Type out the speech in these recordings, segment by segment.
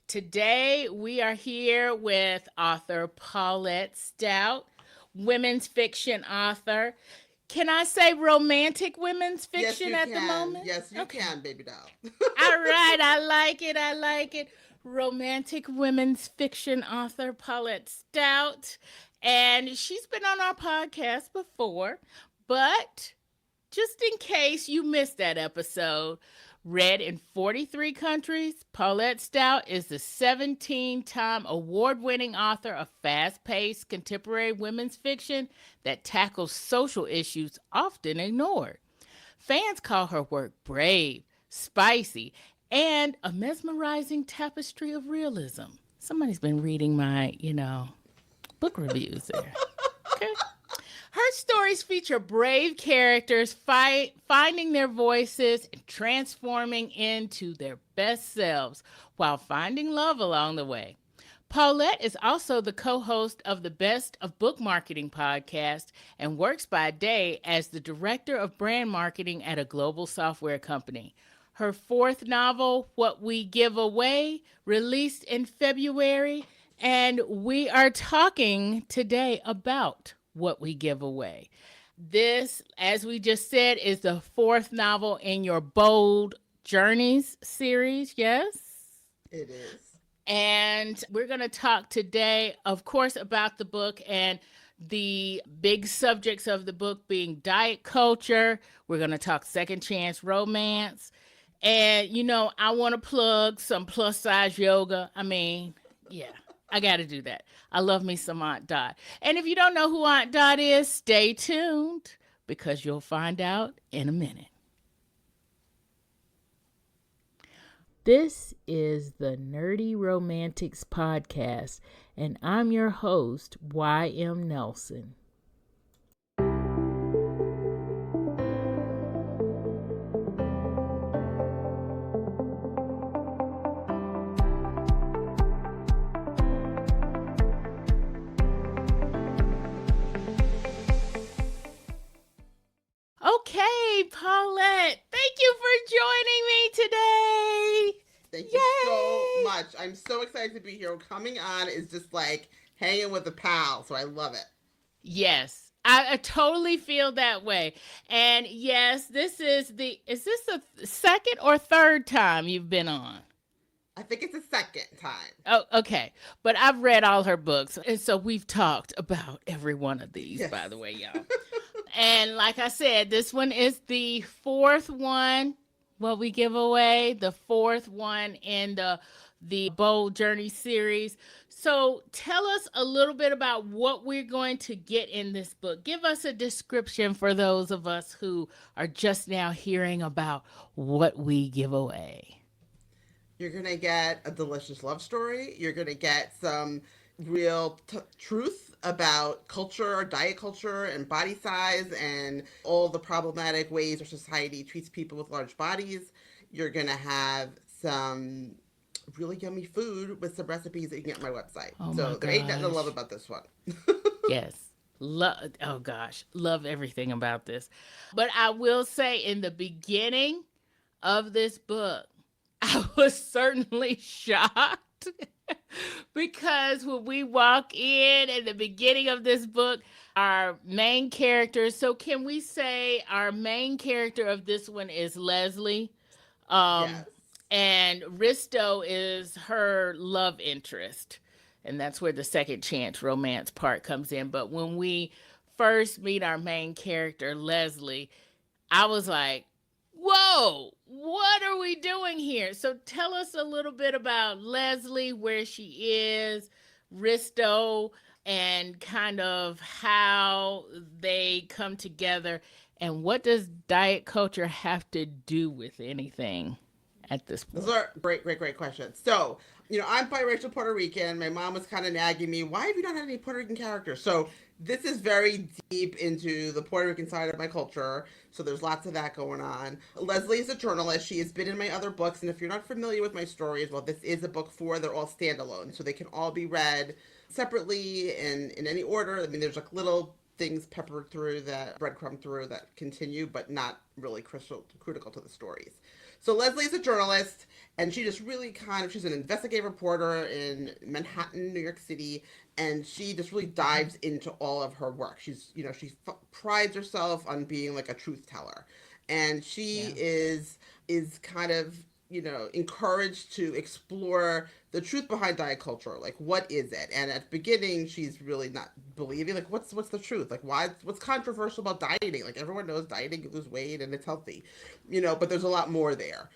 Today we are here with author Paulette Stout, women's fiction author. Can I say romantic women's Yes, fiction you at the can. moment? Yes, you Okay. can, baby doll. All right, I like it. I like it. Romantic women's fiction author Paulette Stout. And she's been on our podcast before, but just in case you missed that episode, read in 43 countries, Paulette Stout is the 17-time award-winning author of fast-paced contemporary women's fiction that tackles social issues often ignored. Fans call her work brave, spicy, and a mesmerizing tapestry of realism. Somebody's been reading my, book reviews there. Okay. Her stories feature brave characters finding their voices and transforming into their best selves while finding love along the way. Paulette is also the co-host of the Best of Book Marketing podcast and works by day as the director of brand marketing at a global software company. Her fourth novel, What We Give Away, released in February, and we are talking today about What We Give Away. This, as we just said, is the fourth novel in your Bold Journeys series, yes? It is. And we're going to talk today, of course, about the book and the big subjects of the book being diet culture. We're going to talk second chance romance. And, I want to plug some plus size yoga. I got to do that. I love me some Aunt Dot. And if you don't know who Aunt Dot is, stay tuned because you'll find out in a minute. This is the Nerdy Romantics Podcast, and I'm your host, Y.M. Nelson. Okay, Paulette, thank you for joining me today. Thank you so much. I'm so excited to be here. Coming on is just like hanging with a pal, so I love it. Yes, I totally feel that way. And yes, is this the second or third time you've been on? I think it's the second time. Oh, okay. But I've read all her books. And so we've talked about every one of these, Yes. by the way, y'all. And like I said, this one is the fourth one, What We Give Away, the fourth one in the Bold Journey series. So tell us a little bit about what we're going to get in this book. Give us a description for those of us who are just now hearing about What We Give Away. You're going to get a delicious love story. You're going to get some real truth about culture, diet culture, and body size, and all the problematic ways our society treats people with large bodies. You're going to have some really yummy food with some recipes that you can get on my website. Oh so my there ain't nothing to gosh. love about this one. Yes. Oh gosh, love everything about this. But I will say in the beginning of this book, I was certainly shocked because when we walk in the beginning of this book, our main character, so can we say our main character of this one is Leslie? Yes. And Risto is her love interest. And that's where the second chance romance part comes in. But when we first meet our main character, Leslie, I was like, whoa, what are we doing here? So tell us a little bit about Leslie, where she is, Risto, and kind of how they come together. And what does diet culture have to do with anything at this point? Those are great questions. So, I'm biracial Puerto Rican. My mom was kind of nagging me, why have you not had any Puerto Rican characters? So, this is very deep into the Puerto Rican side of my culture. So, there's lots of that going on. Leslie is a journalist. She has been in my other books. And if you're not familiar with my stories, well, this is a book they're all standalone. So, they can all be read separately and in any order. I mean, there's like little things peppered through that, breadcrumb through that continue, but not really critical to the stories. So Leslie's a journalist, and she just really she's an investigative reporter in Manhattan, New York City, and she just really dives into all of her work. She prides herself on being like a truth teller, and she Yeah. is kind of encouraged to explore the truth behind diet culture. Like, what is it? And at the beginning, she's really not believing. Like, what's the truth? Like, what's controversial about dieting? Like, everyone knows dieting, you lose weight, and it's healthy, But there's a lot more there.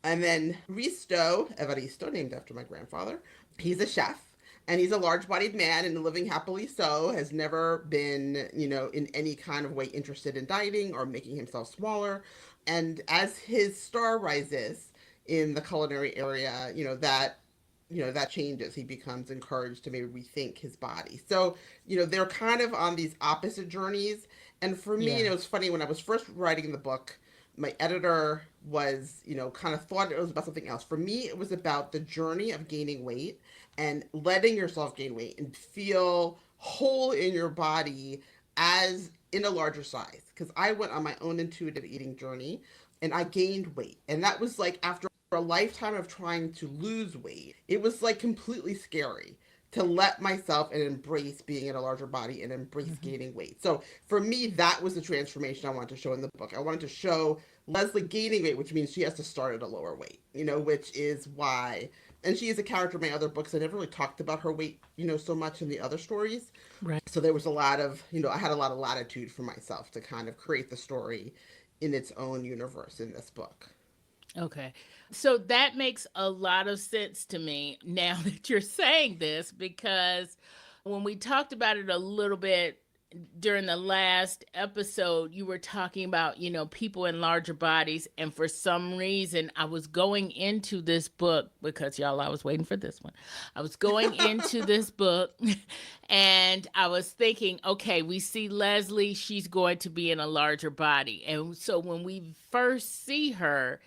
And then Evaristo, named after my grandfather, he's a chef. And he's a large-bodied man and living happily so, has never been, in any kind of way interested in dieting or making himself smaller. And as his star rises in the culinary area, that changes. He becomes encouraged to maybe rethink his body. So, they're kind of on these opposite journeys. And for me, Yeah. it was funny when I was first writing the book, my editor was, kind of thought it was about something else. For me, it was about the journey of gaining weight and letting yourself gain weight and feel whole in your body as in a larger size. Because I went on my own intuitive eating journey and I gained weight. And that was like after a lifetime of trying to lose weight, it was like completely scary to let myself and embrace being in a larger body and embrace Mm-hmm. gaining weight. So for me, that was the transformation I wanted to show in the book. I wanted to show Leslie gaining weight, which means she has to start at a lower weight, which is why. And she is a character in my other books. I never really talked about her weight, so much in the other stories. Right. So there was a lot of, I had a lot of latitude for myself to kind of create the story in its own universe in this book. Okay. So that makes a lot of sense to me now that you're saying this, because when we talked about it a little bit during the last episode, you were talking about, people in larger bodies. And for some reason, I was going into this book because, y'all, I was waiting for this one. I was going into this book and I was thinking, okay, we see Leslie, she's going to be in a larger body. And so when we first see her,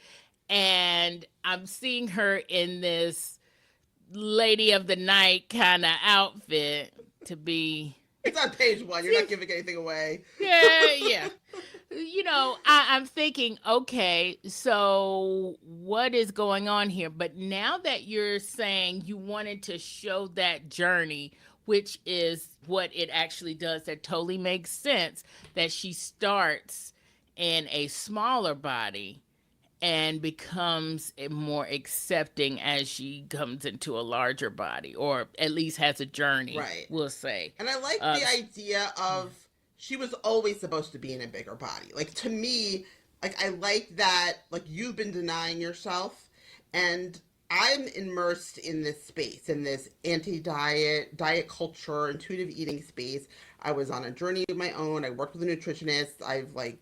and I'm seeing her in this lady of the night kind of outfit to be. It's on page one. You're not giving anything away. Yeah, yeah. I'm thinking, okay, so what is going on here? But now that you're saying you wanted to show that journey, which is what it actually does, that totally makes sense that she starts in a smaller body and becomes more accepting as she comes into a larger body, or at least has a journey, Right. we'll say. And I like Uh, the idea of she was always supposed to be in a bigger body. Like, to me, like, I like that, like, you've been denying yourself, and I'm immersed in this space, in this diet culture, intuitive eating space. I was on a journey of my own. I worked with a nutritionist. I've, like,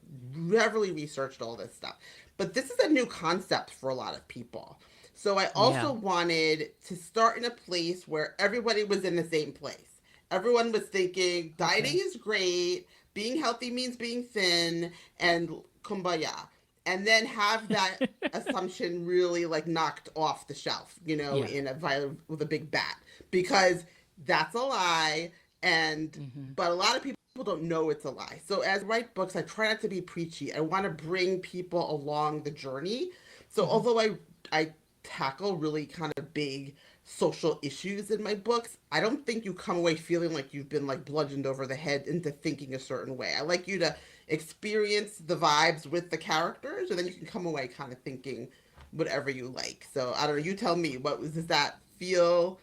heavily researched all this stuff. But this is a new concept for a lot of people. So I yeah. also wanted to start in a place where everybody was in the same place. Everyone was thinking dieting Okay. is great, being healthy means being thin, and kumbaya. And then have that assumption really like knocked off the shelf, Yeah. in a violent with a big bat, because that's a lie. And Hmm. but a lot of people don't know it's a lie. So as I write books, I try not to be preachy. I want to bring people along the journey. So Hmm. although I tackle really kind of big social issues in my books, I don't think you come away feeling like you've been like bludgeoned over the head into thinking a certain way. I like you to experience the vibes with the characters, and then you can come away kind of thinking whatever you like. So I don't know. You tell me. Does that feel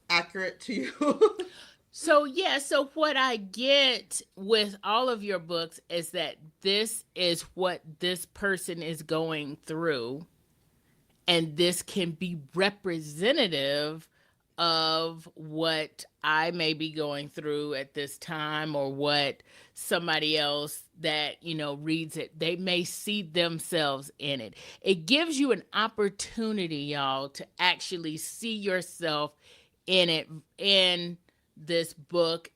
accurate to you? So, yeah, so what I get with all of your books is that this is what this person is going through, and this can be representative of what I may be going through at this time, or what somebody else that, reads it, they may see themselves in it. It gives you an opportunity, y'all, to actually see yourself in it, in this book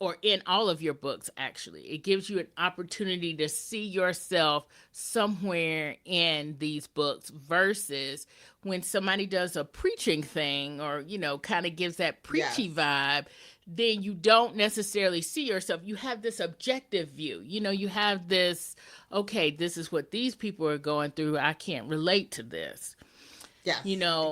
or in all of your books actually. It gives you an opportunity to see yourself somewhere in these books versus when somebody does a preaching thing or, kind of gives that preachy Yes. vibe, then you don't necessarily see yourself. You have this objective view. You have this, okay, this is what these people are going through. I can't relate to this. Yes,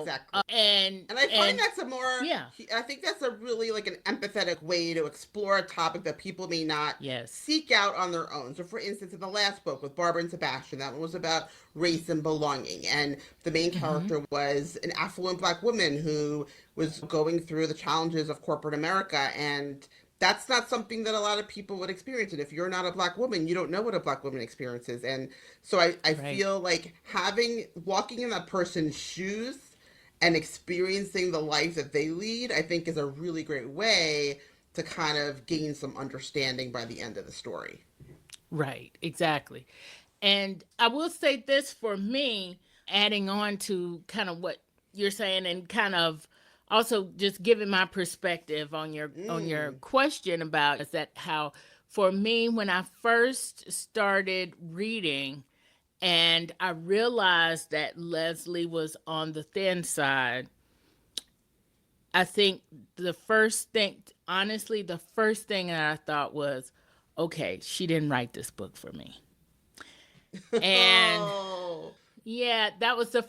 exactly. And And I find that's a more, yeah. I think that's a really like an empathetic way to explore a topic that people may not Yes. seek out on their own. So, for instance, in the last book with Barbara and Sebastian, that one was about race and belonging. And the main Mm-hmm. character was an affluent black woman who was going through the challenges of corporate America. And that's not something that a lot of people would experience. And if you're not a black woman, you don't know what a black woman experiences. And so I Right. feel like walking in that person's shoes and experiencing the life that they lead, I think is a really great way to kind of gain some understanding by the end of the story. Right, exactly. And I will say this for me, adding on to kind of what you're saying and kind of also just giving my perspective on your Mm. question about is that how for me when I first started reading and I realized that Leslie was on the thin side, I think the first thing that I thought was, okay, she didn't write this book for me. And Oh. yeah, that was the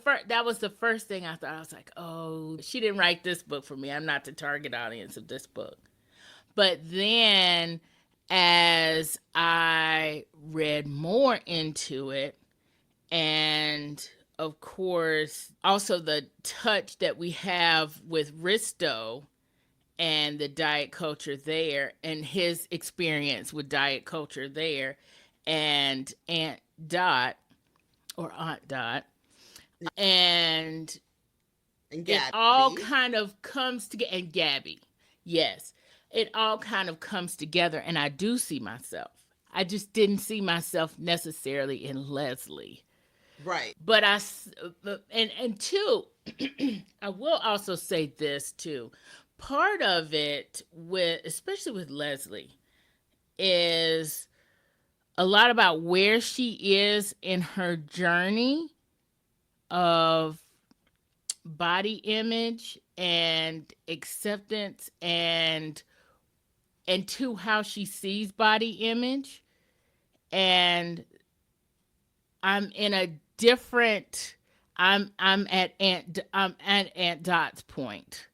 first thing I thought. I was like, "Oh, she didn't write this book for me. I'm not the target audience of this book." But then as I read more into it and of course, also the touch that we have with Risto and the diet culture there and his experience with diet culture there and Dot Aunt Dot and And it all Gabby. kind of comes together and Gabby. Yes. It all kind of comes together and I do see myself. I just didn't see myself necessarily in Leslie. Right. But and two, I will also say this too. Part of it with especially with Leslie is a lot about where she is in her journey of body image and acceptance and to how she sees body image and I'm in a different I'm at Aunt Dot's point,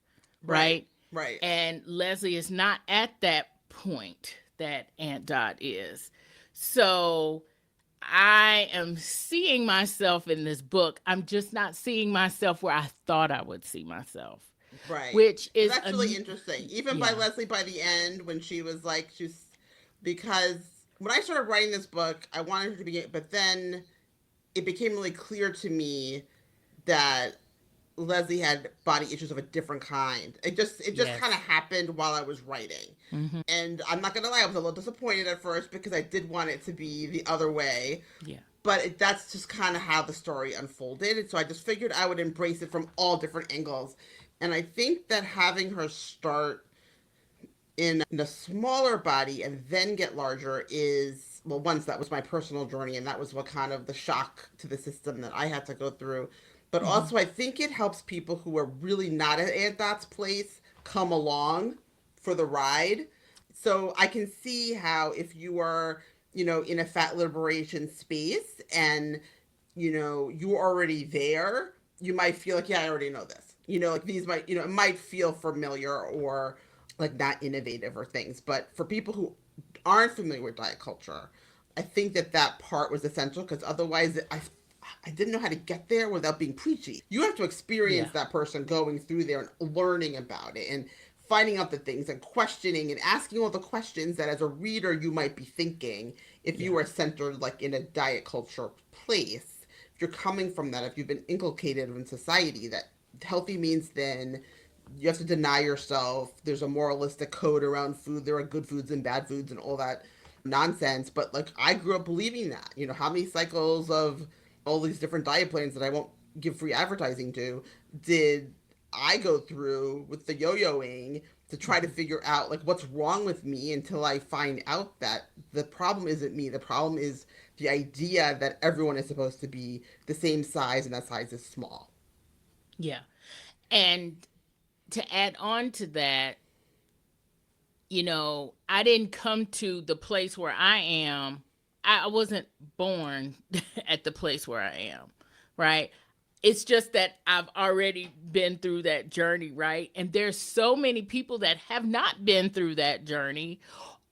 Right. right? Right. And Leslie is not at that point that Aunt Dot is. So I am seeing myself in this book. I'm just not seeing myself where I thought I would see myself, Right. which And is that's really interesting. Even by yeah, Leslie by the end, when she's because when I started writing this book, I wanted her to be, but then it became really clear to me that Leslie had body issues of a different kind. It just kind of yes, happened while I was writing. mm-hmm, And I'm not gonna lie, I was a little disappointed at first because I did want it to be the other way. yeah, But that's just kind of how the story unfolded. And so I just figured I would embrace it from all different angles. And I think that having her start in a smaller body and then get larger is, well, once that was my personal journey, and that was what kind of the shock to the system that I had to go through. But mm-hmm, also, I think it helps people who are really not at Aunt Dot's place come along for the ride. So I can see how if you are, in a fat liberation space and, you're already there, you might feel like, yeah, I already know this. Like these might, it might feel familiar or like not innovative or things. But for people who aren't familiar with diet culture, I think that part was essential because otherwise I didn't know how to get there without being preachy. You have to yeah, experience that person going through there and learning about it and finding out the things and questioning and asking all the questions that as a reader you might be thinking if yeah, you are centered like in a diet culture place. If you're coming from that, if you've been inculcated in society that healthy means thin, you have to deny yourself. There's a moralistic code around food. There are good foods and bad foods and all that nonsense. But like I grew up believing that. How many cycles of all these different diet plans that I won't give free advertising to did I go through with the yo-yoing to try to figure out like what's wrong with me until I find out that the problem isn't me. The problem is the idea that everyone is supposed to be the same size and that size is small. Yeah. And to add on to that, I didn't come to the place where I am. I wasn't born at the place where I am, right? It's just that I've already been through that journey, right? And there's so many people that have not been through that journey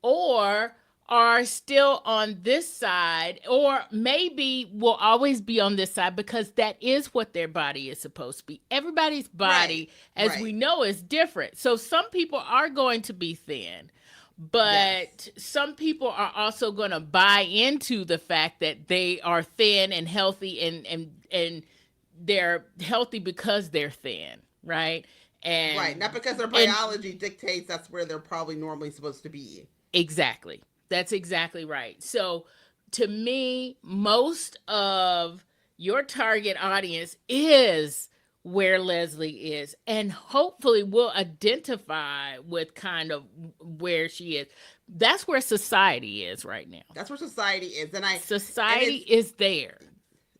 or are still on this side, or maybe will always be on this side because that is what their body is supposed to be. Everybody's Right. body, as we Right. know, is different. So some people are going to be thin, Yes. but some people are also going to buy into the fact that they are thin and healthy, and they're healthy because they're thin, right? Right. Not because their And biology dictates that's where they're probably normally supposed to be. exactly. That's exactly right. So, to me, most of your target audience is where Leslie is, and hopefully will identify with kind of where she is. That's where society is right now. That's where society is, and Society it's is there, you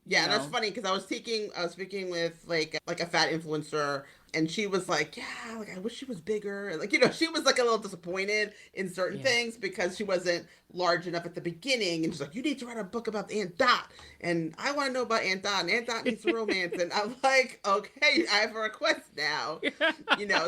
yeah, and that's know. funny because I was speaking with like a fat influencer, and she was like, yeah, like I wish she was bigger, like she was like a little disappointed in certain Yeah. things because she wasn't large enough at the beginning, and she's like, you need to write a book about Aunt Dot, and I want to know about Aunt Dot, and Aunt Dot needs a romance, and I'm like, okay, I have a request now,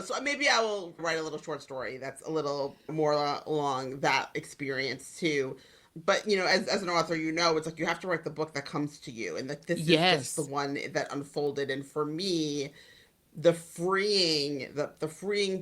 so maybe I will write a little short story that's a little more along that experience too. But as an author, it's like you have to write the book that comes to you, and like this is just the Yes. one that unfolded. And for me, the freeing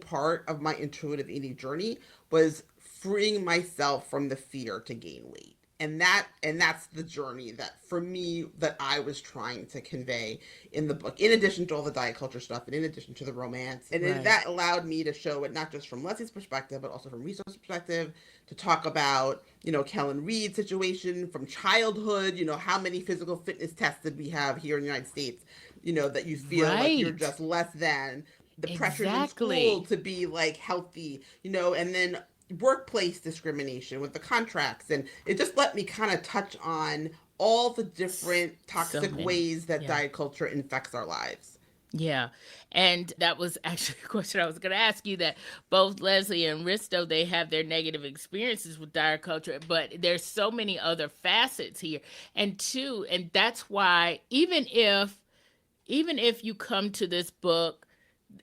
part of my intuitive eating journey was freeing myself from the fear to gain weight. And that's the journey that for me that I was trying to convey in the book, in addition to all the diet culture stuff and in addition to the romance. Right. That allowed me to show it not just from Leslie's perspective but also from Risto's perspective, to talk about Kellan Reed's situation from childhood. How many physical fitness tests did we have here in the United States, that you feel like you're Right. just less than, the pressures in school Exactly. to be like healthy, and then workplace discrimination with the contracts. And it just let me kind of touch on all the different So toxic many. ways that Yeah. diet culture infects our lives. Yeah. And that was actually a question I was going to ask you, that both Leslie and Risto, they have their negative experiences with diet culture, but there's so many other facets here. And that's why even if you come to this book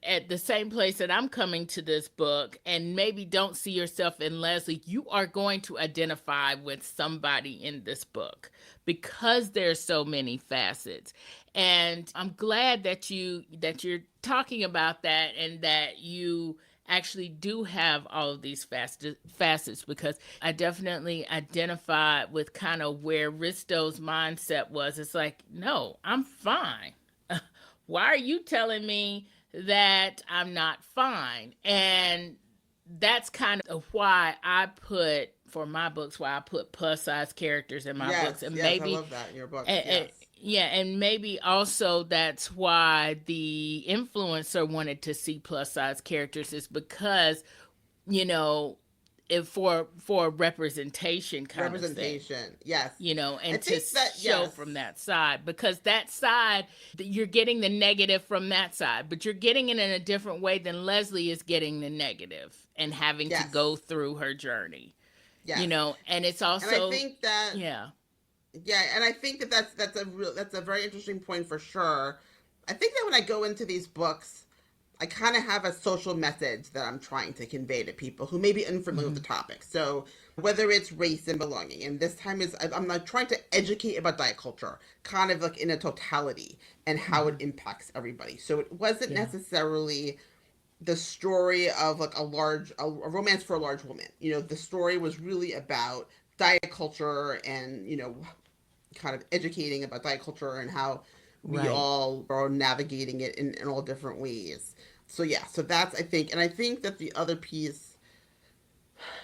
at the same place that I'm coming to this book and maybe don't see yourself in Leslie, you are going to identify with somebody in this book because there's so many facets. And I'm glad that you're talking about that, and that you actually do have all of these facets, because I definitely identify with kind of where Risto's mindset was. It's like, no, I'm fine. Why are you telling me that I'm not fine? And that's kind of why I put, for my books, why I put plus size characters in my books. Yes, And yes, I maybe, love that in your books. and, Yes, yeah, and maybe also that's why the influencer wanted to see plus size characters, is because, you know, for representation kind of thing, representation. Yes, I and to think that show yes, from that side, because that side, you're getting the negative from that side, but you're getting it in a different way than Leslie is getting the negative and having to go yes, through her journey, yes. and it's And I also, think that yeah, yeah, and I think that that's a very interesting point for sure. I think that when I go into these books, I kind of have a social message that I'm trying to convey to people who may be unfamiliar with hmm, the topic. So whether it's race and belonging, and this time I'm like trying to educate about diet culture, kind of like in a totality and how it hmm, impacts everybody. So it wasn't yeah, necessarily the story of like a romance for a large woman. The story was really about diet culture and kind of educating about diet culture and how we right, all are navigating it in all different ways. So yeah, so that's I think, and I think that the other piece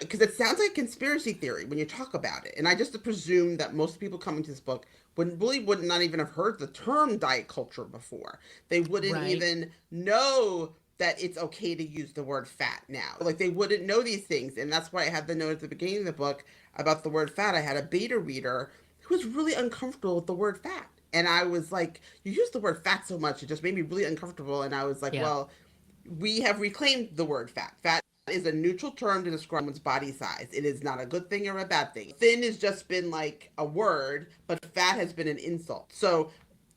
because it sounds like conspiracy theory when you talk about it. And I just presume that most people coming to this book would not even have heard the term diet culture before. They wouldn't Right. even know that it's okay to use the word fat now. Like they wouldn't know these things. And that's why I had the note at the beginning of the book about the word fat. I had a beta reader who was really uncomfortable with the word fat. And I was like, you use the word fat so much, it just made me really uncomfortable. And I was like, Yeah. well, we have reclaimed the word fat. Fat is a neutral term to describe one's body size. It is not a good thing or a bad thing. Thin has just been like a word, but fat has been an insult. So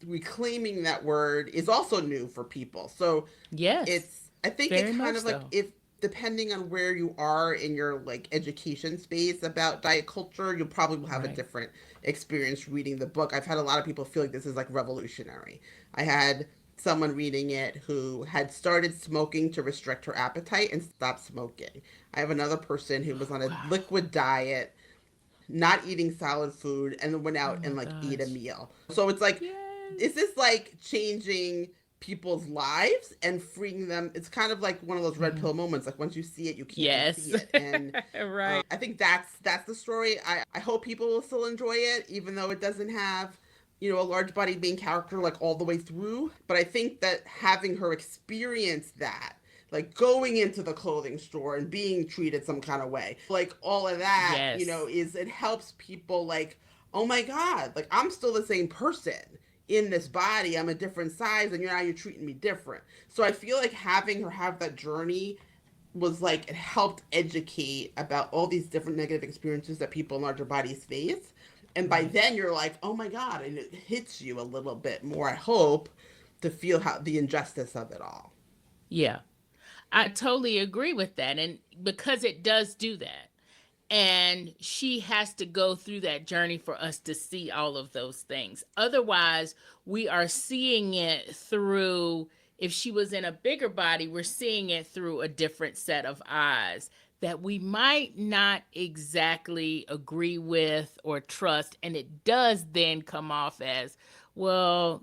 reclaiming that word is also new for people. So Yes. I think Very it kind much of like so. if depending on where you are in your like education space about diet culture, you probably will have a Right. different experience reading the book. I've had a lot of people feel like this is like revolutionary. I had someone reading it who had started smoking to restrict her appetite and stopped smoking. I have another person who was on a Wow. liquid diet, not eating solid food, and then went Oh out my and like ate a gosh. meal. So it's like, is Yes. this like changing people's lives and freeing them? It's kind of like one of those red Hmm. pill moments. Like once you see it, you can't Yes. unsee it. And Right. I think that's the story. I hope people will still enjoy it, even though it doesn't have a large body main character like all the way through. But I think that having her experience that, like going into the clothing store and being treated some kind of way, like all of that, Yes. is it helps people like, oh my god, like I'm still the same person in this body. I'm a different size, and you're treating me different. So I feel like having her have that journey was like it helped educate about all these different negative experiences that people in larger bodies face. And by Right. then you're like, oh my god, and it hits you a little bit more, I hope, to feel how the injustice of it all. Yeah. I totally agree with that. And because it does do that. And she has to go through that journey for us to see all of those things. Otherwise, we are seeing it through, if she was in a bigger body, we're seeing it through a different set of eyes that we might not exactly agree with or trust. And it does then come off as, well,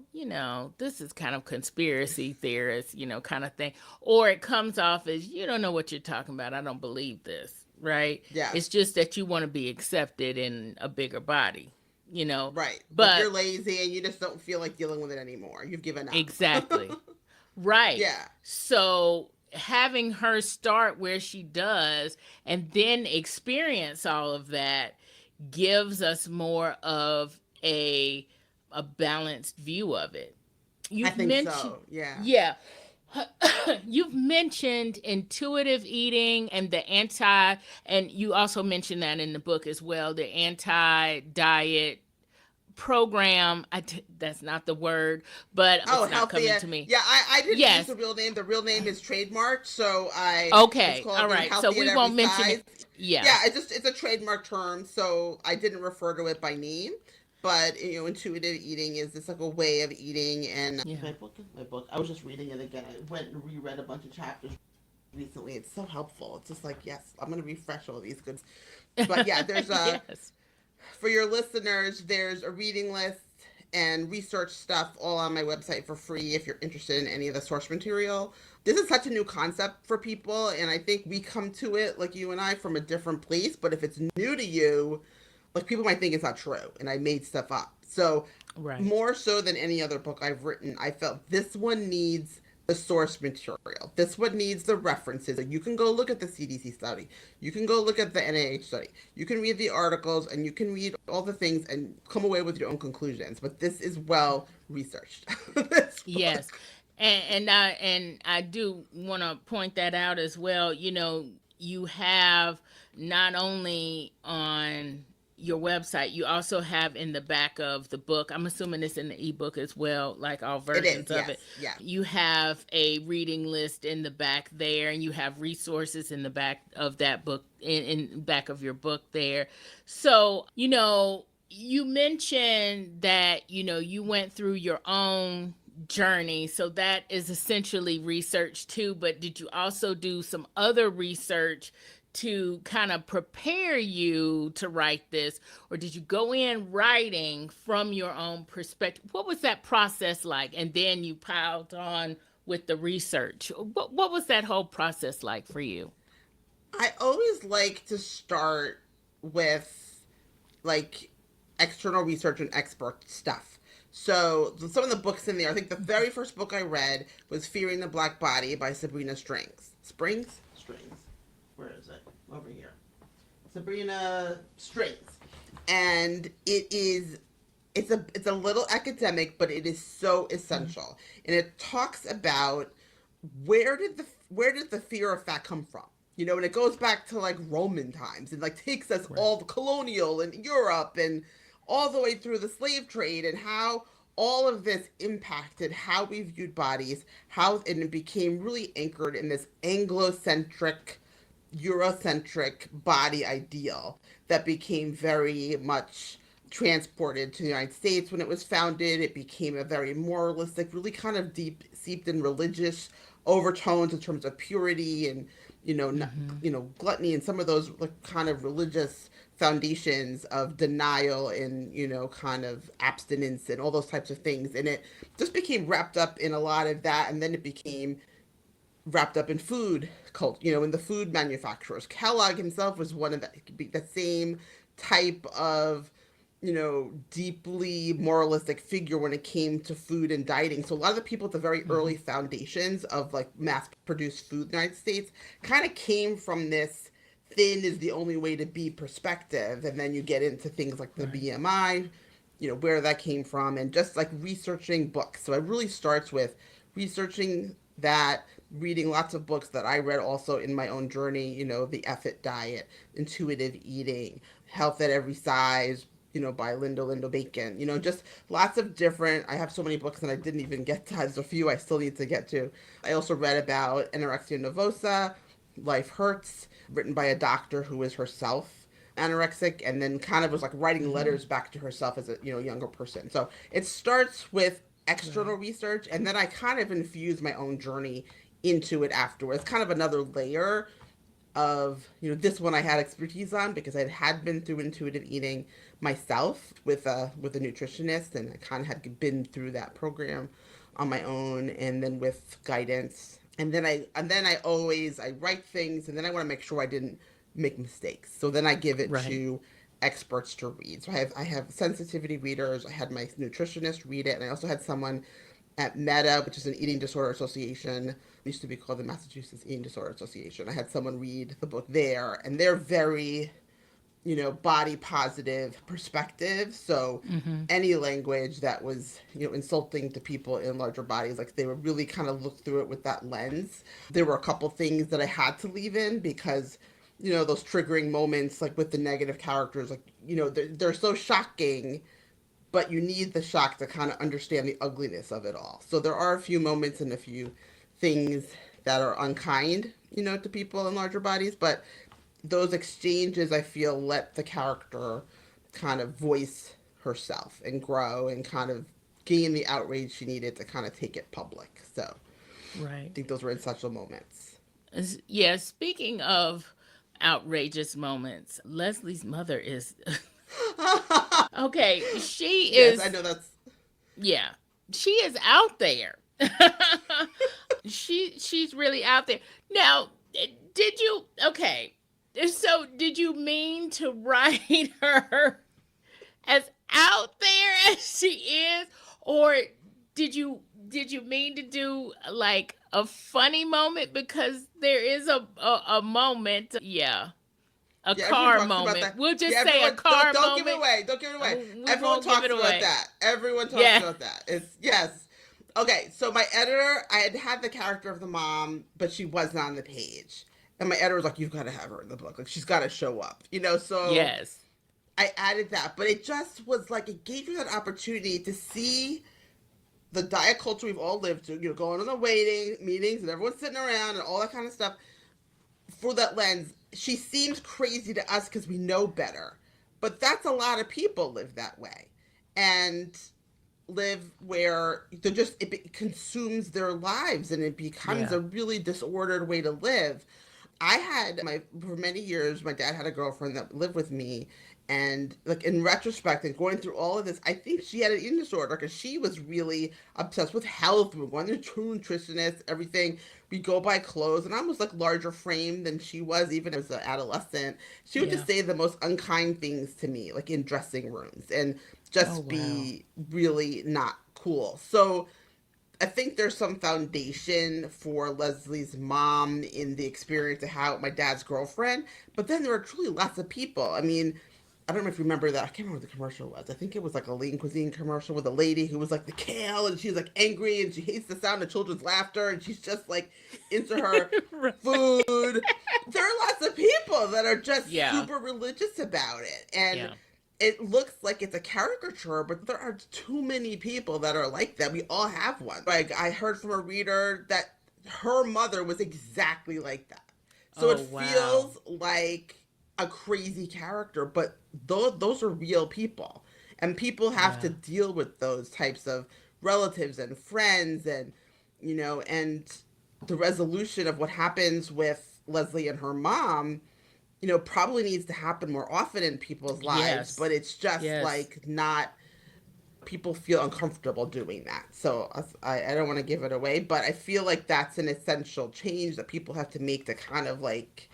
this is kind of conspiracy theorist, kind of thing. Or it comes off as, you don't know what you're talking about. I don't believe this, right? Yes. It's just that you want to be accepted in a bigger body, you know. Right. But But you're lazy and you just don't feel like dealing with it anymore. You've given up. exactly. Right. Yeah. So having her start where she does and then experience all of that gives us more of a balanced view of it. I You've think mentioned so. Yeah. yeah. You've mentioned intuitive eating and the anti, and you also mentioned that in the book as well, the anti diet program. That's not the word, but Oh, it's not healthy. coming to me. Yeah, I didn't use the Yes. real name. The real name is trademarked, so it's Okay. All called right. So healthy at we every won't mention size. it. Yeah. Yeah, it's a trademark term, so I didn't refer to it by name. But intuitive eating is just like a way of eating. And Yeah. my book. I was just reading it again. I went and reread a bunch of chapters recently. It's so helpful. It's just like, yes, I'm gonna refresh all these good. But yeah, there's a Yes. for your listeners, there's a reading list and research stuff all on my website for free if you're interested in any of the source material. This is such a new concept for people, and I think we come to it, like you and I, from a different place. But if it's new to you, like people might think it's not true, and I made stuff up. So, Right. more so than any other book I've written, I felt this one needs the source material. This one needs the references. Like you can go look at the CDC study. You can go look at the NIH study. You can read the articles and you can read all the things and come away with your own conclusions. But this is well researched. This Yes. book. And I do want to point that out as well. You have not only on your website, you also have in the back of the book. I'm assuming it's in the ebook as well, like all It versions is, of it. yes. Yeah. You have a reading list in the back there, and you have resources in the back of that book, in back of your book there. So, you mentioned that, you went through your own journey. So that is essentially research too. But did you also do some other research to kind of prepare you to write this? Or did you go in writing from your own perspective? What was that process like? And then you piled on with the research. What was that whole process like for you? I always like to start with like external research and expert stuff. So some of the books in there, I think the very first book I read was Fearing the Black Body by Sabrina Strings. Where is it? Over here. Sabrina Strings. And it's a little academic, but it is so essential. And it talks about where did the fear of fat come from? And it goes back to like Roman times and like takes us Right. all the colonial and Europe and all the way through the slave trade and how all of this impacted how we viewed bodies, how and it became really anchored in this Anglo-centric, Eurocentric body ideal that became very much transported to the United States when it was founded. It became a very moralistic, really kind of deep seeped in religious overtones in terms of purity and gluttony and some of those like kind of religious foundations of denial and kind of abstinence and all those types of things, and it just became wrapped up in a lot of that, and then it became wrapped up in food cult, in the food manufacturers. Kellogg himself was one of the same type of, deeply moralistic figure when it came to food and dieting. So a lot of the people at the very early foundations of like mass produced food in the United States kind of came from this thin is the only way to be perspective. And then you get into things like the Right. BMI, where that came from, and just like researching books. So it really starts with researching that, reading lots of books that I read also in my own journey, The Effort Diet, Intuitive Eating, Health at Every Size, by Linda Bacon, just lots of different, I have so many books and I didn't even get to, there's a few I still need to get to. I also read about anorexia nervosa, Life Hurts, written by a doctor who is herself anorexic, and then kind of was like writing letters back to herself as a younger person. So it starts with external Right. research, and then I kind of infuse my own journey into it afterwards. Kind of another layer of this one I had expertise on because I had been through intuitive eating myself with a nutritionist, and I kind of had been through that program on my own, and then with guidance. And then I write things, and then I want to make sure I didn't make mistakes. So then I give it Right. to experts to read. So I have sensitivity readers. I had my nutritionist read it, and I also had someone at Meta, which is an eating disorder association. It used to be called the Massachusetts Eating Disorder Association. I had someone read the book there, and they're very, body positive perspective. So Mm-hmm. any language that was, insulting to people in larger bodies, like they would really kind of look through it with that lens. There were a couple things that I had to leave in because, those triggering moments, like with the negative characters, like, they're so shocking, but you need the shock to kind of understand the ugliness of it all. So there are a few moments and a few things that are unkind, to people in larger bodies, but those exchanges I feel let the character kind of voice herself and grow and kind of gain the outrage she needed to kind of take it public. So I Right. think those were essential moments. Yeah, speaking of outrageous moments, Leslie's mother is okay, she Yes, I is know that's. yeah, she is out there. She's really out there. Now, did you okay? So, did you mean to write her as out there as she is, or did you mean to do like a funny moment because there is a moment, yeah, a Yeah, everyone car talks about moment. that. We'll Yeah, just say a everyone don't car don't give it moment. away. Don't give it away. We Everyone won't give talks it about away. that. Everyone talks Yeah. about that. It's yes. Okay, so my editor, I had the character of the mom, but she wasn't on the page. And my editor was like, "You've got to have her in the book. Like, she's got to show up." So Yes. I added that, but it just was like it gave you that opportunity to see the diet culture we've all lived through. Going on the waiting meetings and everyone's sitting around and all that kind of stuff for that lens. She seems crazy to us because we know better, but that's a lot of people live that way, and live where they're just it consumes their lives and it becomes Yeah. a really disordered way to live. For many years, my dad had a girlfriend that lived with me. And like in retrospect and going through all of this, I think she had an eating disorder because she was really obsessed with health. We were going to true nutritionists, everything. We go buy clothes, and I was like larger frame than she was, even as an adolescent. She would Yeah. just say the most unkind things to me, like in dressing rooms, and Oh, just wow. be really not cool. So I think there's some foundation for Leslie's mom in the experience of how my dad's girlfriend, but then there are truly lots of people. I mean, I don't know if you remember that. I can't remember what the commercial was. I think it was like a lean cuisine commercial with a lady who was like the kale, and she's like angry and she hates the sound of children's laughter, and she's just like into her Right. food. There are lots of people that are just Yeah. super religious about it. And Yeah. it looks like it's a caricature, but there are too many people that are like that. We all have one. Like I heard from a reader that her mother was exactly like that. So it Oh, wow. feels like a crazy character, but those are real people. And people have to Yeah. deal with those types of relatives and friends and the resolution of what happens with Leslie and her mom, probably needs to happen more often in people's lives, but Yes. it's just Yes. like not, people feel uncomfortable doing that. So I don't want to give it away, but I feel like that's an essential change that people have to make to kind of like,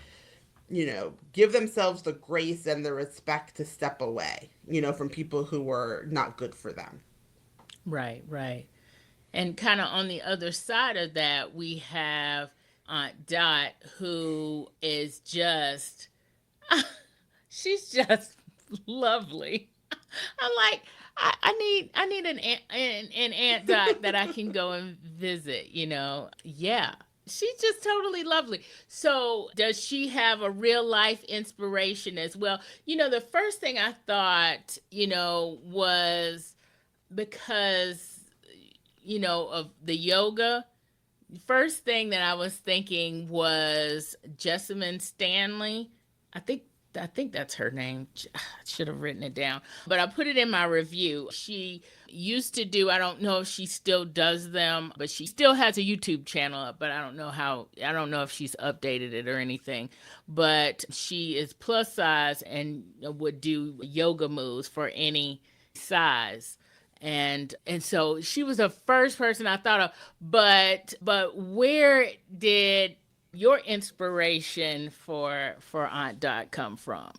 give themselves the grace and the respect to step away, from people who were not good for them. Right. Right. And kind of on the other side of that, we have Aunt Dot, who is just, she's just lovely. I'm like, I need an Aunt Dot that I can go and visit. Yeah. She's just totally lovely. So, does she have a real life inspiration as well? The first thing I thought, was because of the yoga. First thing that I was thinking was Jessamine Stanley. I think I think that's her name. I should have written it down, but I put it in my review. She used to do, I don't know if she still does them, but she still has a YouTube channel up, but I don't know if she's updated it or anything. But she is plus size and would do yoga moves for any size. And so she was the first person I thought of. But where did your inspiration for Aunt Dot come from?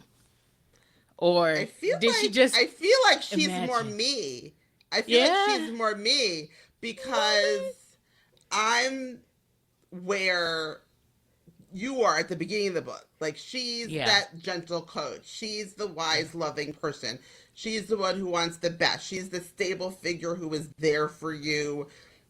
Or did she just I feel like she's more imagine? me. I feel like Yeah. she's more me because Really? I'm where you are at the beginning of the book. Like she's Yeah. that gentle coach. She's the wise, loving person. She's the one who wants the best. She's the stable figure who is there for you,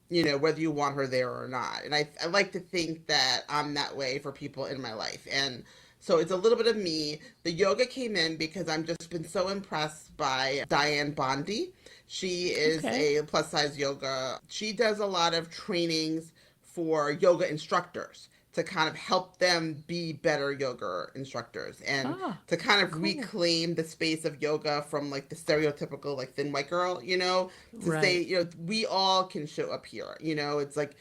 whether you want her there or not. And I like to think that I'm that way for people in my life. And so it's a little bit of me. The yoga came in because I've just been so impressed by Diane Bondi. She is Okay. a plus size yoga. She does a lot of trainings for yoga instructors to kind of help them be better yoga instructors and Oh, to kind of cool. reclaim the space of yoga from like the stereotypical like thin white girl, to say, Right. we all can show up here. It's like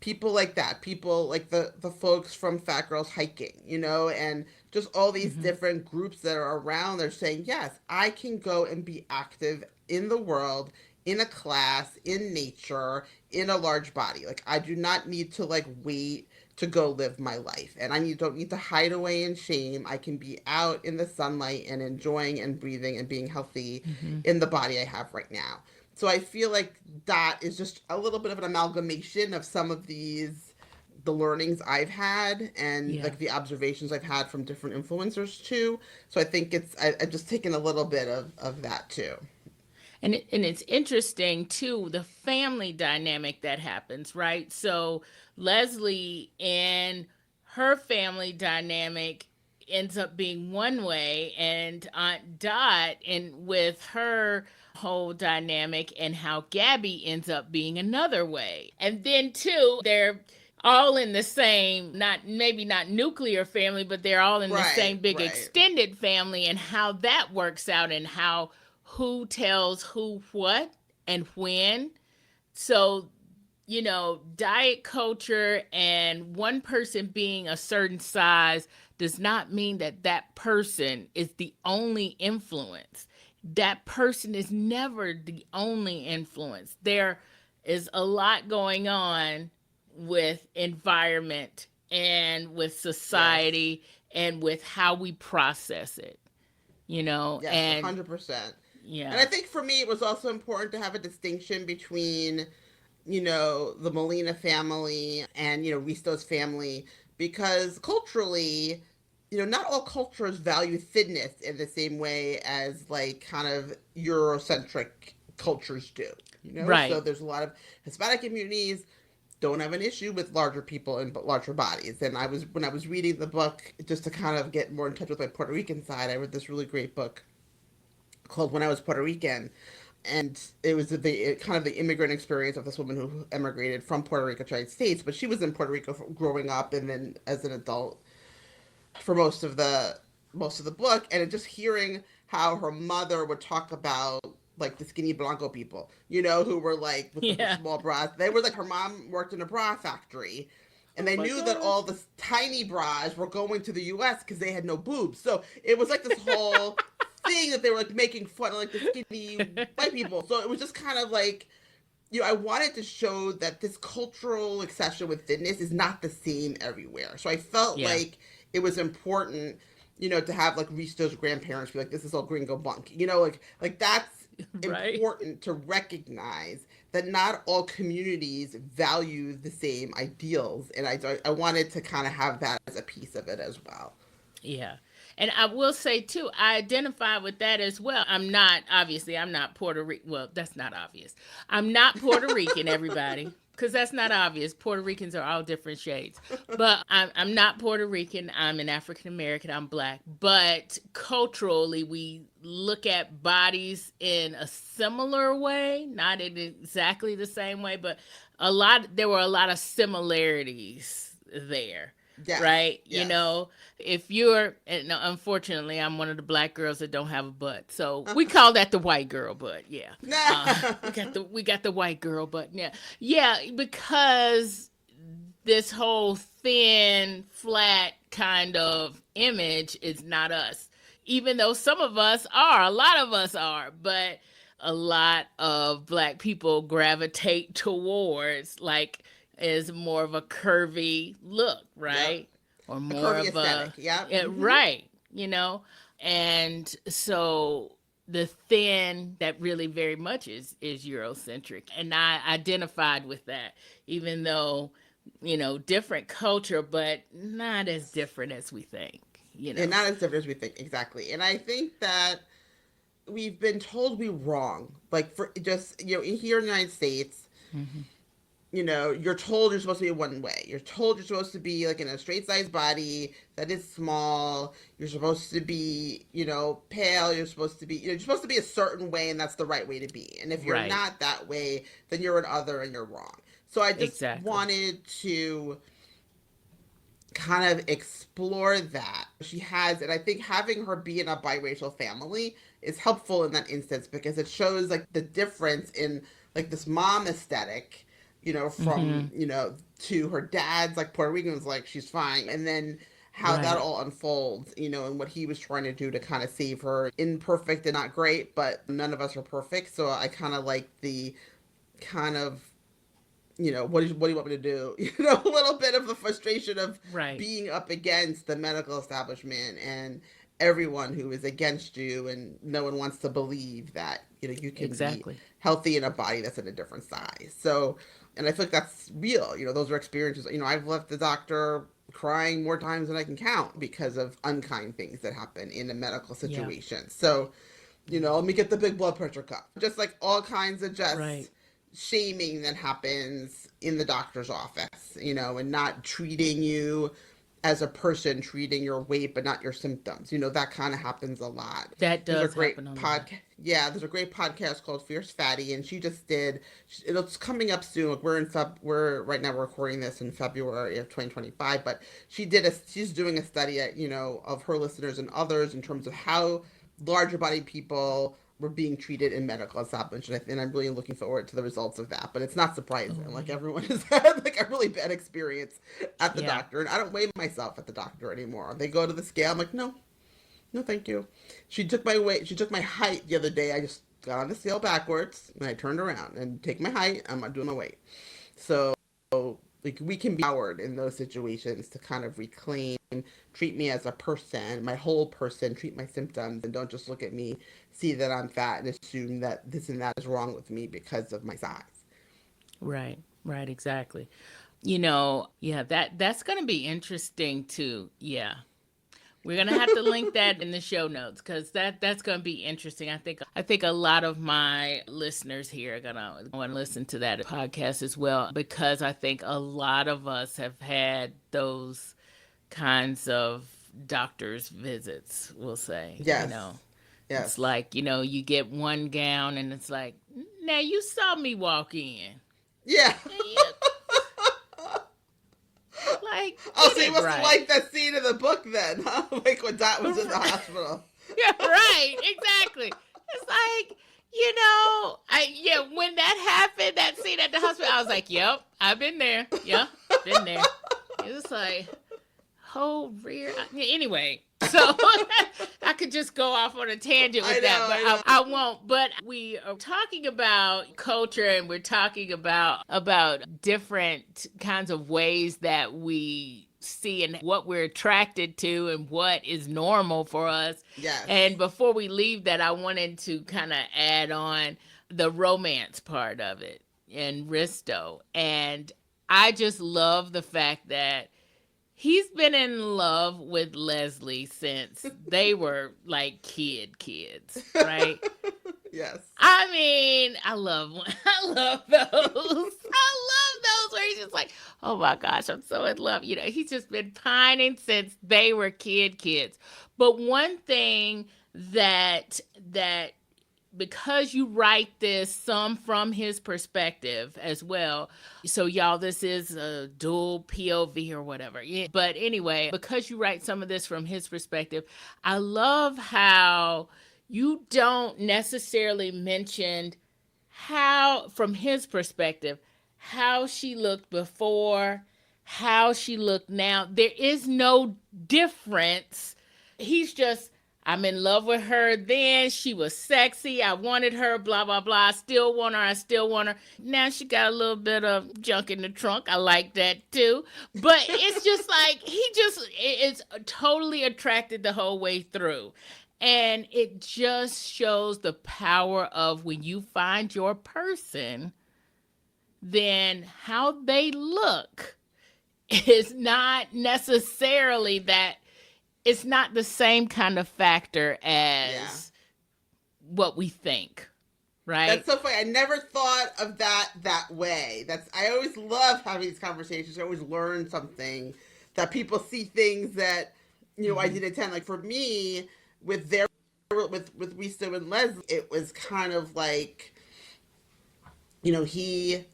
people like that, people like the folks from Fat Girls Hiking, and just all these Hmm. different groups that are around. They're saying, yes, I can go and be active in the world, in a class, in nature, in a large body. Like I do not need to like wait to go live my life, and don't need to hide away in shame. I can be out in the sunlight and enjoying and breathing and being healthy Hmm. in the body I have right now. So I feel like that is just a little bit of an amalgamation of some of the learnings I've had and Yeah. like the observations I've had from different influencers too. So I think I've just taken a little bit of that too. And it's interesting too, the family dynamic that happens, right? So Leslie and her family dynamic ends up being one way, and Aunt Dot and with her whole dynamic and how Gabby ends up being another way. And then too, they're all in the same, not maybe not nuclear family, but they're all in the Right, same big right. extended family, and how that works out and how who tells who what and when. So diet culture and one person being a certain size does not mean that that person is the only influence. That person is never the only influence. There is a lot going on with environment and with Yes. society and with how we process it, Yes, and 100%. And I yeah. think for me, it was also important to have a distinction between, the Molina family and, Risto's family, because culturally, not all cultures value thinness in the same way as like kind of Eurocentric cultures do. So Right. there's a lot of Hispanic communities don't have an issue with larger people and larger bodies. And when I was reading the book, just to kind of get more in touch with my Puerto Rican side, I read this really great book called When I Was Puerto Rican, and it was kind of the immigrant experience of this woman who emigrated from Puerto Rico to the United States, but she was in Puerto Rico growing up and then as an adult for most of the book, and just hearing how her mother would talk about like the skinny blanco people, who were like with the Yeah. small bras. They were like her mom worked in a bra factory, and Oh they my knew that all gosh. the tiny bras were going to the U.S. because they had no boobs. So it was like this whole thing that they were like making fun of like the skinny white people. So it was just kind of like, I wanted to show that this cultural obsession with fitness is not the same everywhere. So I felt Yeah. like it was important, to have like Risto's grandparents be like, "This is all gringo bunk," like that's Right. important to recognize that not all communities value the same ideals, and I wanted to kind of have that as a piece of it as well. Yeah. And I will say too, I identify with that as well. I'm not Puerto Rican. Well, that's not obvious. I'm not Puerto Rican, everybody, because that's not obvious. Puerto Ricans are all different shades. But I'm not Puerto Rican. I'm an African American. I'm black. But culturally, we look at bodies in a similar way, not in exactly the same way, but there were a lot of similarities there, Yes, right? yes. If you're, and unfortunately, I'm one of the black girls that don't have a butt, so we call that the white girl butt. Yeah, we got the white girl butt. Yeah, yeah, because this whole thin, flat kind of image is not us. Even though some of us are, a lot of us are, but a lot of black people gravitate towards like is more of a curvy look, Yep. right? Or A more curvy of a aesthetic. Yep. yeah, right, And so the thin that really very much is Eurocentric. And I identified with that, even though, different culture, but not as different as we think, you And know. not as different as we think, exactly. And I think that we've been told we're wrong. Like for just here in the United States, Hmm. you're told you're supposed to be one way. You're told you're supposed to be like in a straight sized body that is small. You're supposed to be, pale. You're supposed to be a certain way, and that's the right way to be. And if you're Right. not that way, then you're an other and you're wrong. So I just Exactly. wanted to kind of explore that. She has, and I think having her be in a biracial family is helpful in that instance because it shows like the difference in like this mom aesthetic, from, Hmm. to her dad's like Puerto Rican was like, she's fine. And then how that Right. all unfolds, and what he was trying to do to kind of save her. Imperfect and not great, but none of us are perfect. So I kind of like the kind of what do you want me to do? A little bit of the frustration of Right. being up against the medical establishment and everyone who is against you, and no one wants to believe that you can be Exactly. healthy in a body that's in a different size. So, and I feel like that's real. Those are experiences. I've left the doctor crying more times than I can count because of unkind things that happen in a medical Yeah. situation. So, let me get the big blood pressure cuff. Just like all kinds of Right. just shaming that happens in the doctor's office, and not treating you as a person, treating your weight but not your symptoms. That kind of happens a lot. That There's a does happen great a lot. podcast. Yeah, there's a great podcast called Fierce Fatty, and she just did. It's coming up soon. Like we're right now recording this in February of 2025, but she's doing a study at of her listeners and others in terms of how larger body people were being treated in medical establishments, and I'm really looking forward to the results of that. But it's not surprising. Like, everyone has had like a really bad experience at the Yeah. doctor, and I don't weigh myself at the doctor anymore. They go to the scale. I'm like, no, no, thank you. She took my weight. She took my height the other day. I just got on the scale backwards, and I turned around and take my height. I'm not doing my weight. So, like, we can be empowered in those situations to kind of reclaim, treat me as a person, my whole person, treat my symptoms, and don't just look at me, see that I'm fat, and assume that this and that is wrong with me because of my size. Right. Right. Exactly. Yeah, that's going to be interesting too. Yeah. We're gonna have to link that in the show notes because that's gonna be interesting. I think a lot of my listeners here are gonna want to listen to that podcast as well because I think a lot of us have had those kinds of doctor's visits. We'll say, Yes. it's Yes. like you get one gown and it's like, now you saw me walk in, Yeah. and you, like Oh, get so you it must have right. liked that scene in the book then, huh? Like when Dot was in the hospital. Yeah, right, exactly. It's like, when that happened, that scene at the hospital, I was like, yep, I've been there. Yeah, been there. It was like, whole rear. Anyway, so I could just go off on a tangent I with know, that, but I know. I won't. But we are talking about culture, and we're talking about different kinds of ways that we see and what we're attracted to and what is normal for us. Yes. And before we leave that, I wanted to kind of add on the romance part of it and Risto. And I just love the fact that he's been in love with Leslie since they were like kids, right? Yes. I mean, I love I love those. I love those where he's just like, oh my gosh, I'm so in love. He's just been pining since they were kids. But one thing that because you write this some from his perspective as well. So y'all, this is a dual POV or whatever. Yeah. But anyway, because you write some of this from his perspective, I love how you don't necessarily mention how, from his perspective, how she looked before, how she looked now. There is no difference. He's just, I'm in love with her then. She was sexy. I wanted her, blah, blah, blah. I still want her. I still want her. Now she got a little bit of junk in the trunk. I like that too. But it's just like, he just is totally attracted the whole way through. And it just shows the power of when you find your person, then how they look is not necessarily that. It's not the same kind of factor as what we think, right? That's so funny. I never thought of that way. I always love having these conversations. I always learn something that people see things that I didn't attend. Like for me, with Risto and Leslie, it was kind of like, he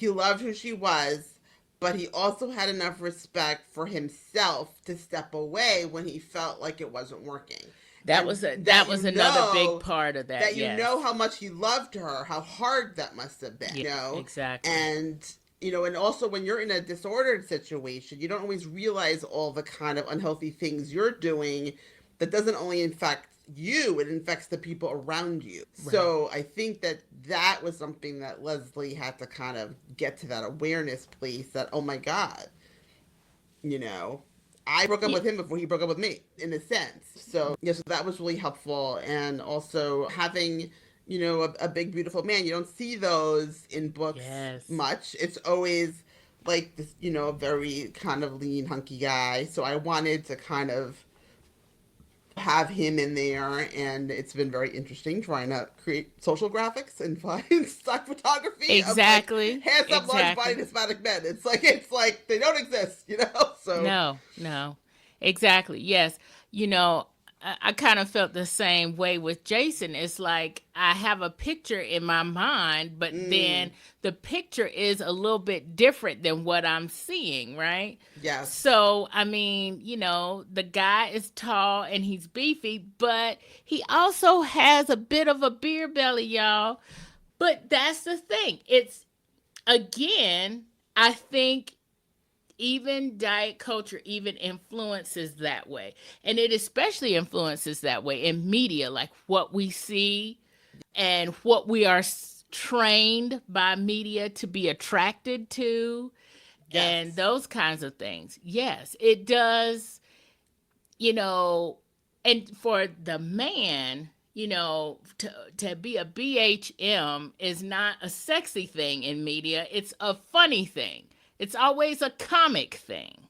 loved who she was, but he also had enough respect for himself to step away when he felt like it wasn't working. That was another big part of that. That yes. How much he loved her, how hard that must have been. Exactly. And and also when you're in a disordered situation, you don't always realize all the kind of unhealthy things you're doing. That doesn't only infect you, it infects the people around you. Right. So I think that was something that Leslie had to kind of get to that awareness place that, oh my God, I broke up with him before he broke up with me, in a sense. So, so that was really helpful. And also having, a big, beautiful man. You don't see those in books much. It's always like this, a very kind of lean, hunky guy. So I wanted to kind of have him in there, and it's been very interesting trying to create social graphics and find stock photography exactly of like handsome, large-bodied Hispanic men. It's like they don't exist, So no, exactly. Yes, I kind of felt the same way with Jason. It's like I have a picture in my mind, but then Mm, the picture is a little bit different than what I'm seeing, right? yes. So, I mean, the guy is tall and he's beefy, but he also has a bit of a beer belly, y'all. But that's the thing. It's, again, I think even diet culture even influences that way, and it especially influences that way in media, like what we see and what we are trained by media to be attracted to, and Yes. those kinds of things. Yes, it does. you know and for the man, to be a BHM is not a sexy thing in media, it's a funny thing. It's always a comic thing,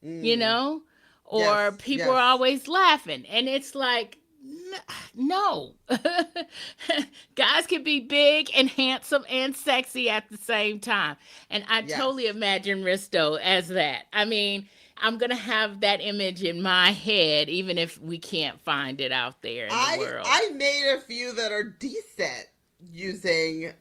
you Mm, know, or yes. people are Yes. always laughing. And it's like, no. Guys can be big and handsome and sexy at the same time. And I totally Yes. imagine Risto as that. I mean, I'm going to have that image in my head, even if we can't find it out there in the world. I made a few that are decent using Yeah.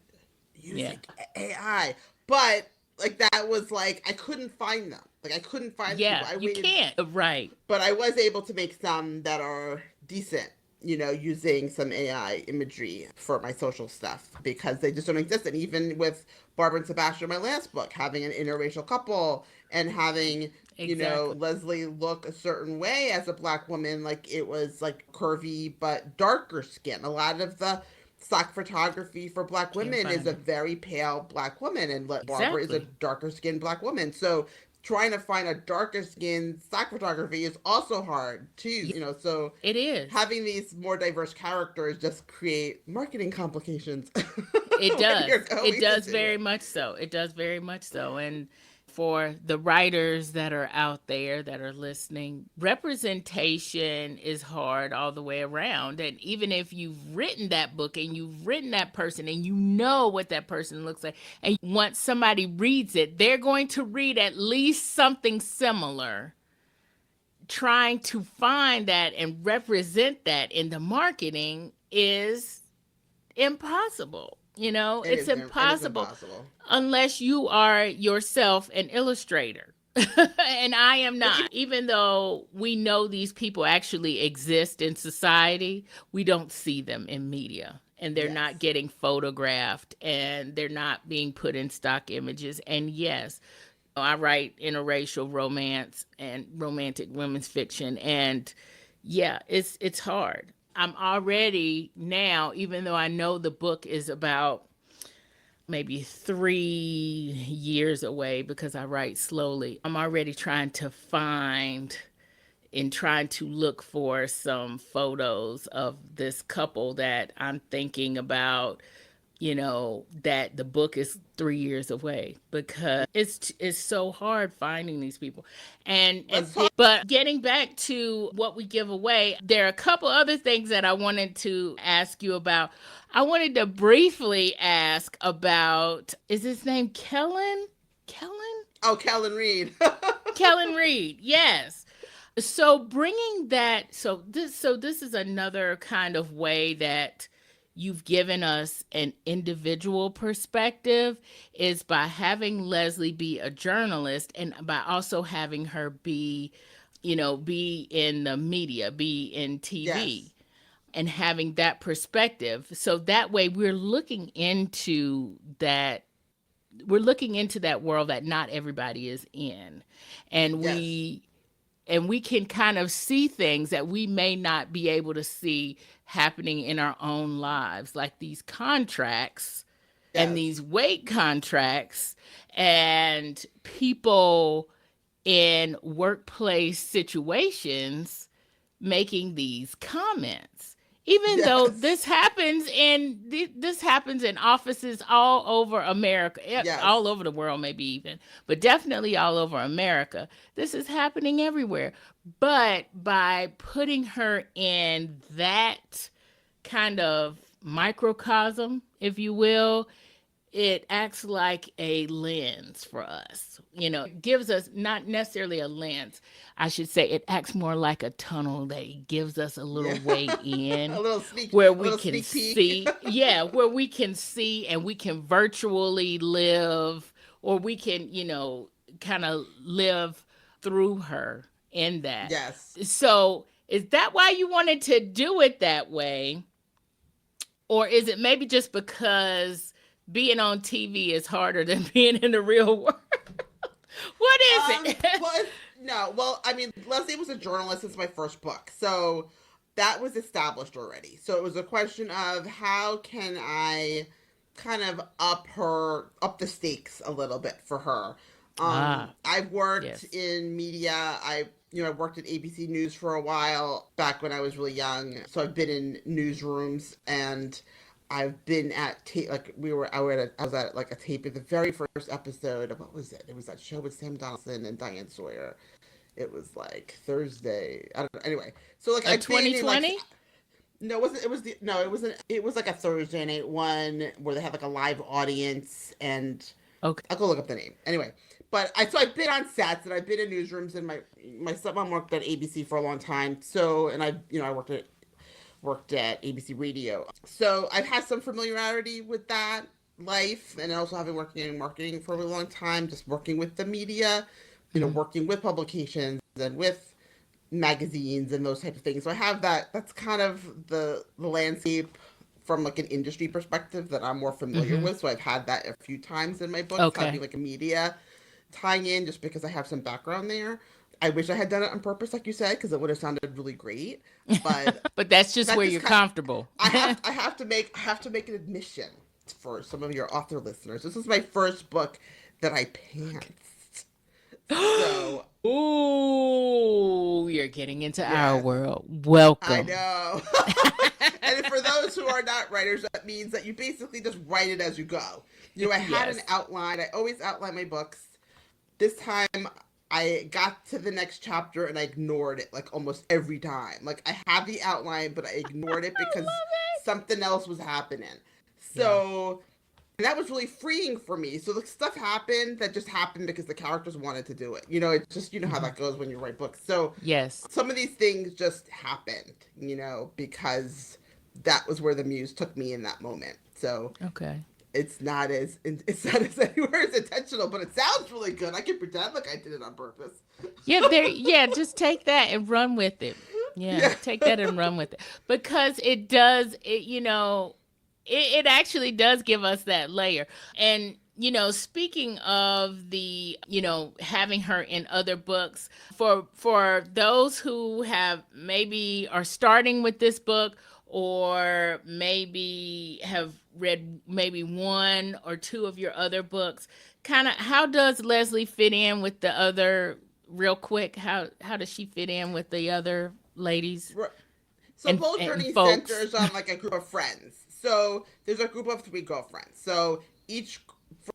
using AI, but like that was like I couldn't find them. Like I couldn't find the people. Yeah, I you waited, can't. Right. but I was able to make some that are decent. Using some AI imagery for my social stuff because they just don't exist. And even with Barbara and Sebastian, my last book, having an interracial couple and having Exactly. Leslie look a certain way as a black woman, like it was like curvy but darker skin. A lot of the stock photography for black Can't women is find a it. very pale black woman, and Barbara is a Exactly. darker skinned black woman. So trying to find a darker skinned stock photography is also hard too. Yeah, So it is. having these more diverse characters just create marketing complications It when you're does. It going to does do very it. much so. It does very much so. And for the writers that are out there that are listening, representation is hard all the way around. And even if you've written that book and you've written that person and you know what that person looks like, and once somebody reads it, they're going to read at least something similar. Trying to find that and represent that in the marketing is impossible. It's It is impossible impossible. unless you are yourself an illustrator. And I am And not. Even though we know these people actually exist in society, we don't see them in media. And they're not yes, getting photographed and they're not being put in stock images. And yes, I write interracial romance and romantic women's fiction, and yeah, it's hard. I'm already now, even though I know the book is about maybe 3 years away because I write slowly, I'm already trying to find and trying to look for some photos of this couple that I'm thinking about, that the book is 3 years away because it's so hard finding these people. And let's then, talk. but getting back to what we give away, there are a couple other things that I wanted to ask you about. I wanted to briefly ask about, is his name Kellan? Kellan? Oh, Kellan Reed. Kellan Reed, yes. So bringing that, so this is another kind of way that you've given us an individual perspective, is by having Leslie be a journalist and by also having her be in the media, be in yes, TV, and having that perspective. So that way we're looking into that world that not everybody is in. And yes, we can kind of see things that we may not be able to see happening in our own lives, like these contracts and yes, these weight contracts and people in workplace situations making these comments. Even though yes, this happens in offices all over America, all yes, over the world, maybe even, but definitely all over America. This is happening everywhere. But by putting her in that kind of microcosm, if you will, it acts like a lens for us. It gives us not necessarily a lens. I should say it acts more like a tunnel that it gives us a Yeah. little way a in little sneak, where a we little can sneak peek. see, yeah, where we can see and we can virtually live, or we can, kind of live through her in that. Yes. So, is that why you wanted to do it that way? Or is it maybe just because being on TV is harder than being in the real world? What is it? Well, no. Well, I mean, Leslie was a journalist since my first book, so that was established already. So it was a question of how can I kind of up the stakes a little bit for her. I've worked Yes. in media. I worked at ABC News for a while back when I was really young. So I've been in newsrooms, and I've been at I was at like a tape of the very first episode of, what was it? It was that show with Sam Donaldson and Diane Sawyer. It was like Thursday. I don't know. Anyway, so like A I've been in like, 2020? no, it wasn't. It was the no. It wasn't. It was like a Thursday night one where they had like a live audience, and Okay. I'll go look up the name. Anyway, but I've been on sets and I've been in newsrooms, and my stepmom worked at ABC for a long time. So, and I worked at ABC Radio. So I've had some familiarity with that life, and also having working in marketing for a really long time, just working with the media, Mhm. working with publications and with magazines and those types of things. So I have that. That's kind of the landscape from like an industry perspective that I'm more familiar Mhm. with. So I've had that a few times in my books, having Okay. like a media tying in, just because I have some background there. I wish I had done it on purpose, like you said, because it would have sounded really great. But But that's just that where just you're kind comfortable. I have to make an admission for some of your author listeners. This is my first book that I pantsed. So Ooh, you're getting into our yeah, world. I Welcome. know. And for those who are not writers, that means that you basically just write it as you go. I had an Yes. outline. I always outline my books. This time I got to the next chapter and I ignored it like almost every time. Like I had the outline, but I ignored it I because love it. something else was happening. Yeah. So that was really freeing for me. So the stuff happened that just happened because the characters wanted to do it. It's just how Mhm. that goes when you write books. So Yes. some of these things just happened, because that was where the muse took me in that moment. So Okay. it's not as anywhere as intentional, but it sounds really good. I can pretend like I did it on purpose. Yeah, there yeah, just take that and run with it. Yeah, Yeah. take that and run with it. Because it does it actually does give us that layer. And speaking of the, having her in other books, for those who have maybe are starting with this book, or maybe have read maybe one or two of your other books, kind of how does Leslie fit in with the other, real quick, how does she fit in with the other ladies Right. So and Bold and Journey folks? centers on like a group of friends. So there's a group of three girlfriends. So each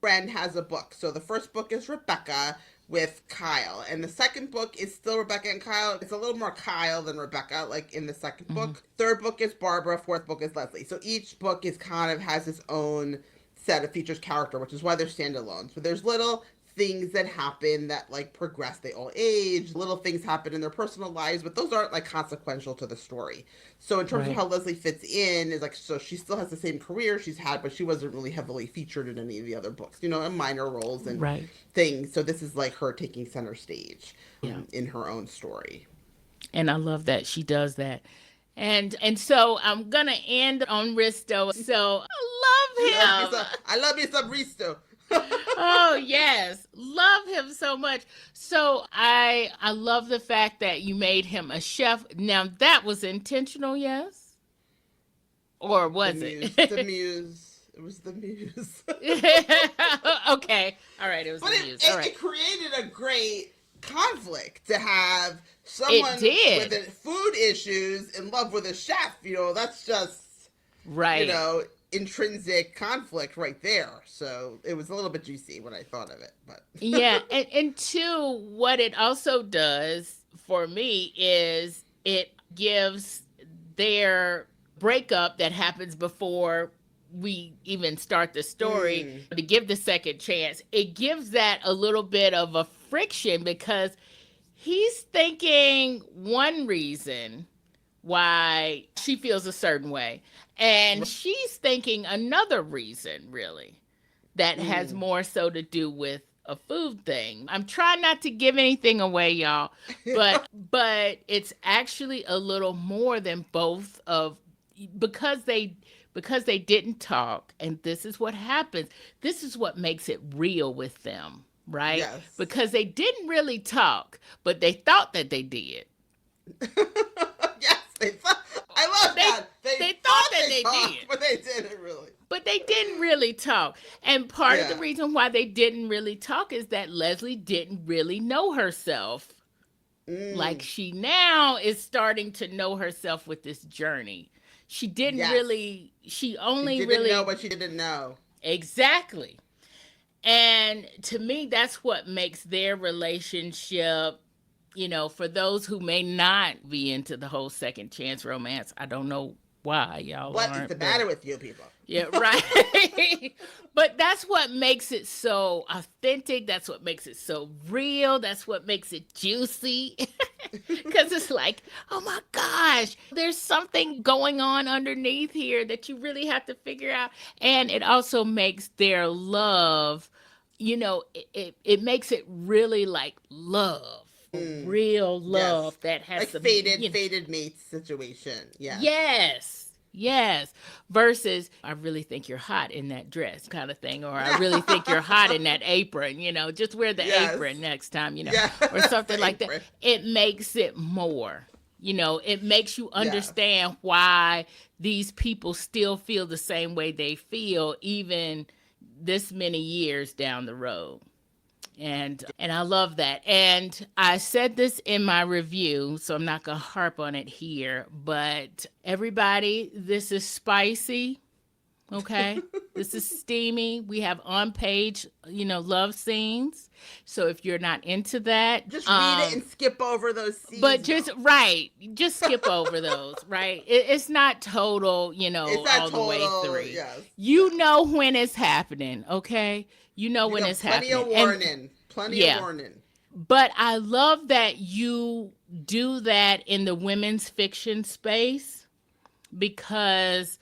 friend has a book. So the first book is Rebecca with Kyle, and the second book is still Rebecca and Kyle. It's a little more Kyle than Rebecca, like in the second Mhm. book. Third book is Barbara. Fourth book is Leslie. So each book is kind of has its own set of features character, which is why they're standalones. But there's little things that happen that like progress. They all age. Little things happen in their personal lives, but those aren't like consequential to the story. So in terms of Right. how Leslie fits in, is like, so she still has the same career she's had, but she wasn't really heavily featured in any of the other books. In minor roles and Right. things. So this is like her taking center stage Yeah. in her own story. And I love that she does that. And so I'm gonna end on Risto. So I love him. I love me some Risto. Oh yes, love him so much. So I love the fact that you made him a chef. Now that was intentional, yes, or The was muse, the it? muse. It was the muse. Okay, all right, it was But the it, muse. All it, right, it created a great conflict to have it someone with did. food issues in love with a chef. That's just, you Right. know, intrinsic conflict right there. So it was a little bit juicy when I thought of it. But Yeah, and two, what it also does for me is it gives their breakup that happens before. we even start the story, to give the second chance, it gives that a little bit of a friction because he's thinking one reason why she feels a certain way, and she's thinking another reason, really, that has more so to do with a food thing. I'm trying not to give anything away, y'all, but it's actually a little more than both of, because they didn't talk, and this is what happens. This is what makes it real with them, right? Yes. Because they didn't really talk, but they thought that they did. Yes, they thought. I love that. They thought that they did, but they didn't really. But they didn't really talk. And part of the reason why they didn't really talk is that Leslie didn't really know herself. Like she now is starting to know herself with this journey. She didn't really, she didn't know what she didn't know. Exactly. And to me, that's what makes their relationship, you know, for those who may not be into the whole second chance romance. I don't know why y'all what aren't. What's the matter with you people? Yeah, right. But that's what makes it so authentic. That's what makes it so real. That's what makes it juicy. Because it's like, oh my gosh, there's something going on underneath here that you really have to figure out. And it also makes their love, you know, it makes it really like love. Real love that has like some faded mate situation. Yes. Versus, I really think you're hot in that dress kind of thing. Or I really think you're hot in that apron, you know, just wear the apron next time, you know, or something like that. It makes it more, you know, it makes you understand why these people still feel the same way they feel, even this many years down the road. And I love that. And I said this in my review, so I'm not going to harp on it here. But everybody, this is spicy, okay? This is steamy. We have on-page, you know, love scenes. So if you're not into that, just read it and skip over those scenes. But just skip over those, right? It's not total, you know, all the way through. Yes, you know when it's happening, okay? You know when it's happening. Plenty of warning. But I love that you do that in the women's fiction space, because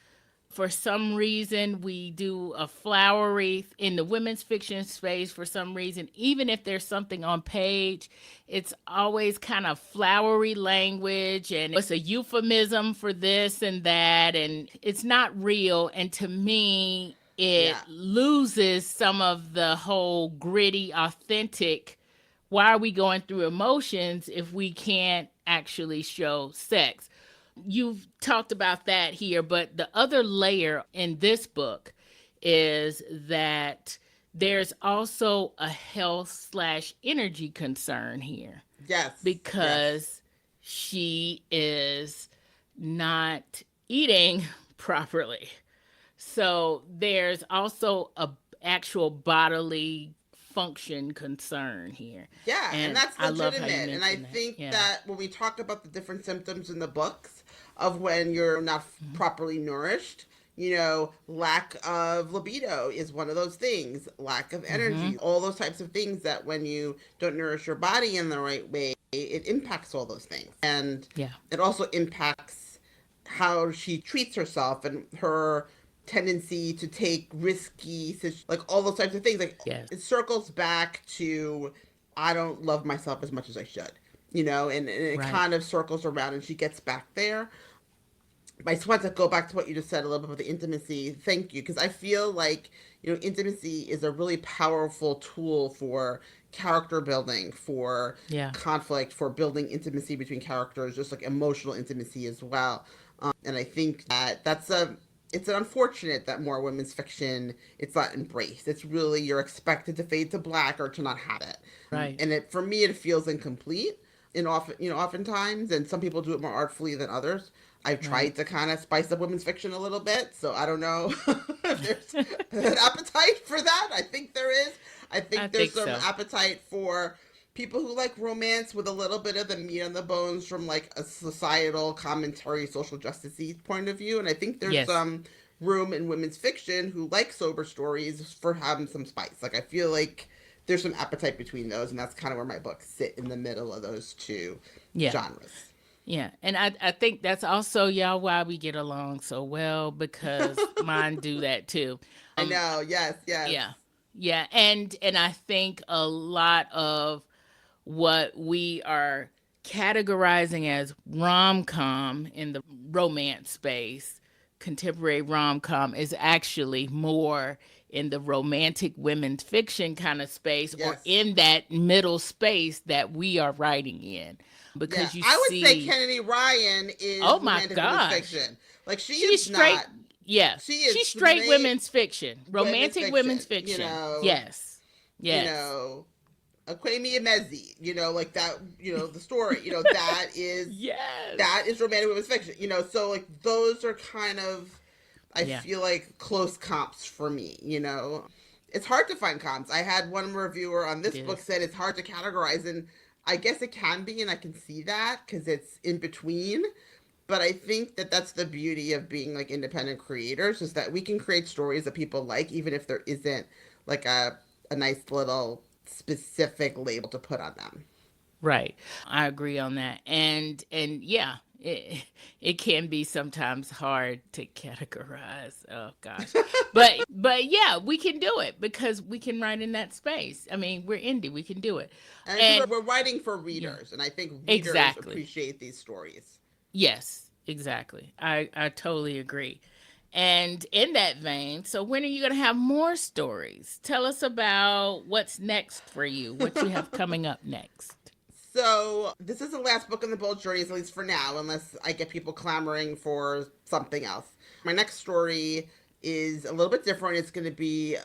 for some reason we do a flowery in the women's fiction space. For some reason, even if there's something on page, it's always kind of flowery language, and it's a euphemism for this and that, and it's not real. And to me, it loses some of the whole gritty, authentic, why are we going through emotions if we can't actually show sex? You've talked about that here, but the other layer in this book is that there's also a health/energy concern here. Yes. Because she is not eating properly. So there's also a actual bodily function concern here. Yeah, and that's legitimate. And I that. think that when we talk about the different symptoms in the books of when you're not properly nourished, you know, lack of libido is one of those things, lack of energy, all those types of things that when you don't nourish your body in the right way, it impacts all those things. And it also impacts how she treats herself and her tendency to take risky, like all those types of things. Like it circles back to, I don't love myself as much as I should, you know, and it kind of circles around and she gets back there. I just want to go back to what you just said a little bit about the intimacy. Thank you. Because I feel like, you know, intimacy is a really powerful tool for character building, for conflict, for building intimacy between characters, just like emotional intimacy as well. And I think that it's unfortunate that more women's fiction, it's not embraced. It's really, you're expected to fade to black or to not have it. Right. And for me, it feels incomplete. And oftentimes, and some people do it more artfully than others. I've tried to kind of spice up women's fiction a little bit, so I don't know if there's an appetite for that. I think there is. I think there's some appetite for people who like romance with a little bit of the meat on the bones from like a societal commentary, social justice point of view. And I think there's some room in women's fiction who like sober stories for having some spice. Like I feel like there's some appetite between those, and that's kind of where my books sit in the middle of those two Yeah. genres. Yeah. And I think that's also, y'all, why we get along so well, because mine do that too. I know. Yes. Yes. Yeah. Yeah. And I think a lot of what we are categorizing as rom-com in the romance space, contemporary rom-com, is actually more in the romantic women's fiction kind of space, or Yes. in that middle space that we are writing in. Yeah, Because you I would say see, Kennedy Ryan is oh my romantic women's gosh, fiction. Like she she's is straight. not. Yeah, She is she's straight straight women's fiction, women's romantic women's fiction. fiction. Yes, You yes, know, Aquemi Emezi. You know, like that. You know, the story. You know, that is yes. romantic women's fiction. You know, so like those are kind of, I Yeah, feel like, close comps for me. You know, it's hard to find comps. I had one reviewer on it this book is. said it's hard to categorize, and I guess it can be, and I can see that because it's in between. But I think that that's the beauty of being like independent creators, is that we can create stories that people like, even if there isn't like a nice little specific label to put on them. Right. I agree on that. And yeah, it can be sometimes hard to categorize. Oh gosh. But yeah, we can do it because we can write in that space. I mean, we're indie, we can do it. And because And we're writing for yeah, readers, and I think readers exactly. appreciate these stories. Yes, exactly. I totally agree. And in that vein, so when are you going to have more stories? Tell us about what's next for you, what you have coming up next. So this is the last book in the Bold Journeys, at least for now, unless I get people clamoring for something else. My next story is a little bit different. It's going to be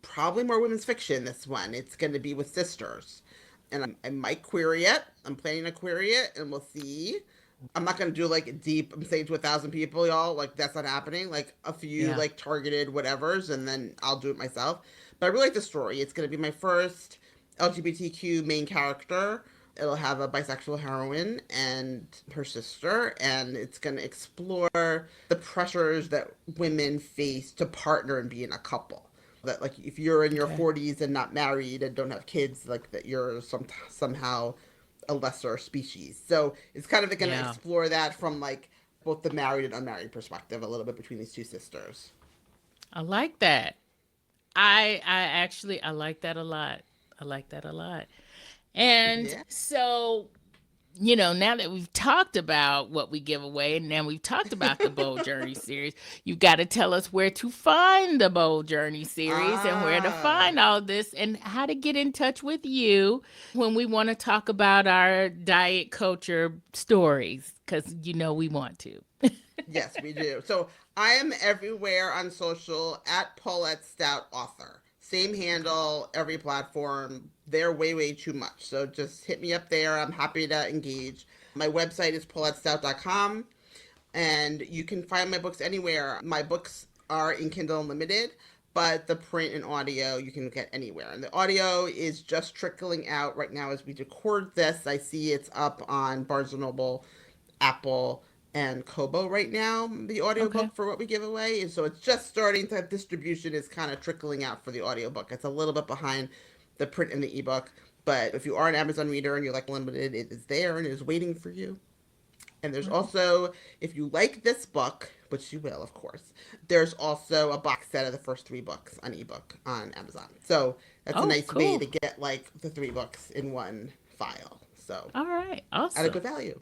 probably more women's fiction, this one. It's going to be with sisters. And I might query it. I'm planning to query it, and we'll see. I'm not going to do like deep, I'm saying to 1,000 people, y'all. Like, that's not happening. Like, a few, Yeah. like, targeted whatevers, and then I'll do it myself. But I really like the story. It's going to be my first LGBTQ main character. It'll have a bisexual heroine and her sister, and it's going to explore the pressures that women face to partner and be in a couple. That, like, if you're in your Okay. 40s and not married and don't have kids, like, that you're somehow a lesser species. So it's kind of going to Yeah. explore that from, like, both the married and unmarried perspective, a little bit between these two sisters. I like that. I actually I like that a lot. I like that a lot. And Yeah. so, now that we've talked about what we give away, and now we've talked about the Bold Journey series, you've got to tell us where to find the Bold Journey series and where to Ah. find all this and how to get in touch with you when we want to talk about our diet culture stories, because we want to. Yes, we do. So I am everywhere on social at Paulette Stout author. Same handle, every platform. They're way, way too much. So just hit me up there. I'm happy to engage. My website is paulettestout.com, and you can find my books anywhere. My books are in Kindle Unlimited, but the print and audio you can get anywhere. And the audio is just trickling out right now as we record this. I see it's up on Barnes& and Noble, Apple, and Kobo right now, the Okay. audiobook for what we give away. And so it's just starting to, distribution is kind of trickling out for the audiobook. It's a little bit behind the print and the ebook. But if you are an Amazon reader and you like limited, it is there and it is waiting for you. And there's also, if you like this book, which you will, of course, there's also a box set of the first 3 books on ebook on Amazon. So that's a Oh, nice way cool. to get like the 3 books in one file. So All right. at a Awesome. good value.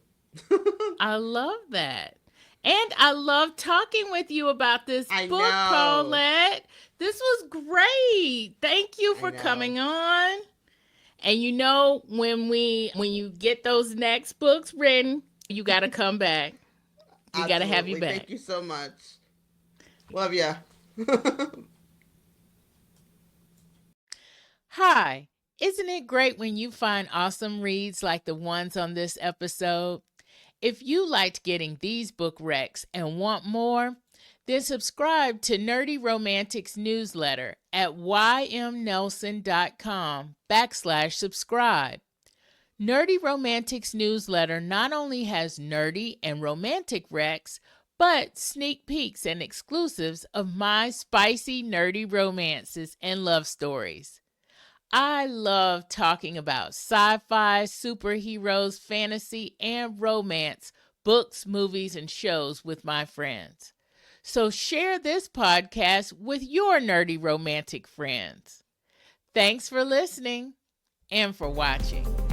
I love that. And I love talking with you about this I book, know. Paulette. This was great. Thank you I for know. coming on. And when you get those next books written, you got to come back. We got to have you Absolutely. back. Thank you so much. Love ya. Hi. Isn't it great when you find awesome reads like the ones on this episode? If you liked getting these book recs and want more, then subscribe to Nerdy Romantics newsletter at ymnelson.com/subscribe. Nerdy Romantics newsletter not only has nerdy and romantic recs, but sneak peeks and exclusives of my spicy, nerdy romances and love stories. I love talking about sci-fi, superheroes, fantasy, and romance, books, movies, and shows with my friends. So share this podcast with your nerdy romantic friends. Thanks for listening and for watching.